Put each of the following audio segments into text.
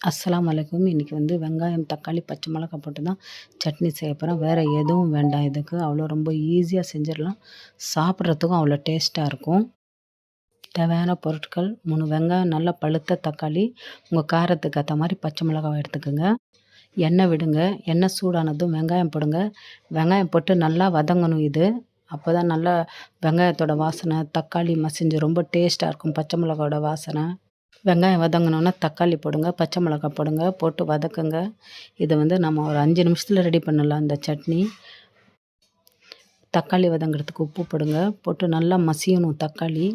அஸ்ஸலாமு அலைக்கும். இன்றைக்கி வெங்காயம், தக்காளி, பச்சை மிளகாய் போட்டு தான் சட்னி செய்ய போகிறேன். வேறு எதுவும் வேண்டாம் இதுக்கு. அவ்வளோ ரொம்ப ஈஸியாக செஞ்சிடலாம். சாப்பிட்றதுக்கும் அவ்வளோ டேஸ்ட்டாக இருக்கும். தேவையான பொருட்கள் 3 வெங்காயம், நல்லா பழுத்த தக்காளி, உங்கள் காரத்துக்கு ஏற்ற மாதிரி பச்சை மிளகாய் எடுத்துக்கோங்க. எண்ணெய் விடுங்க. எண்ணெய் சூடானதும் வெங்காயம் போடுங்க. வெங்காயம் போட்டு நல்லா வதங்கணும் இது. அப்போ தான் நல்லா வெங்காயத்தோட வாசனை, தக்காளி மசிஞ்சு ரொம்ப டேஸ்ட்டாக இருக்கும். பச்சை மிளகாயோட வாசனை. வெங்காயம் வதங்கினோன்னா தக்காளி போடுங்க, பச்சை மிளகாய் போடுங்க, போட்டு வதக்குங்க. இதை நம்ம ஒரு 5 நிமிஷத்தில் ரெடி பண்ணலாம் இந்த சட்னி. தக்காளி வதங்கிறதுக்கு உப்பு போடுங்க, போட்டு நல்லா மசியணும் தக்காளி.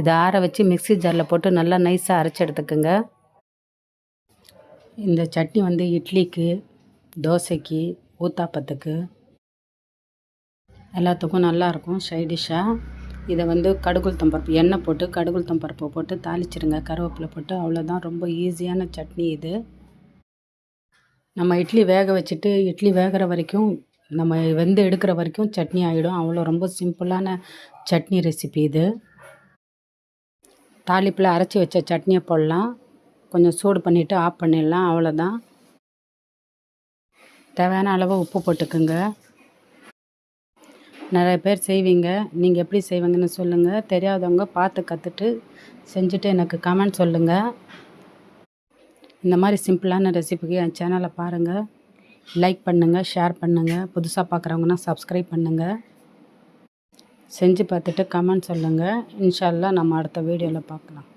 இதை ஆற வச்சு மிக்ஸி ஜாரில் போட்டு நல்லா நைஸாக அரைச்சி எடுத்துக்கோங்க. இந்த சட்னி இட்லிக்கு, தோசைக்கு, ஊத்தாப்பத்துக்கு எல்லாத்துக்கும் நல்லாயிருக்கும் சைடிஷ்ஷாக. இதை கடுகுளுத்தம் பருப்பு எண்ணெய் போட்டு கடுகுளுத்தம் பருப்பு போட்டு தாளிச்சிடுங்க, கருவேப்பிலை போட்டு. அவ்வளோதான், ரொம்ப ஈஸியான சட்னி இது. நம்ம இட்லி வேக வச்சுட்டு இட்லி வேகிற வரைக்கும், நம்ம எடுக்கிற வரைக்கும் சட்னி ஆகிடும். அவ்வளோ ரொம்ப சிம்பிளான சட்னி ரெசிபி இது. தாளிப்பில் அரைச்சி வச்ச சட்னியை போடலாம். கொஞ்சம் சூடு பண்ணிவிட்டு ஆஃப் பண்ணிடலாம். அவ்வளோதான். தேவையான அளவு உப்பு போட்டுக்குங்க. நிறைய பேர் செய்வீங்க. நீங்கள் எப்படி செய்வீங்கன்னு சொல்லுங்கள். தெரியாதவங்க பார்த்து கற்றுட்டு செஞ்சுட்டு எனக்கு கமெண்ட் சொல்லுங்கள். இந்த மாதிரி சிம்பிளான ரெசிபிக்கு என் சேனலை பாருங்கள். லைக் பண்ணுங்கள், ஷேர் பண்ணுங்கள். புதுசாக பார்க்குறவங்கன்னா சப்ஸ்கிரைப் பண்ணுங்கள். செஞ்சு பார்த்துட்டு கமெண்ட் சொல்லுங்கள். இன்ஷா அல்லாஹ் நம்ம அடுத்த வீடியோவில் பார்க்கலாம்.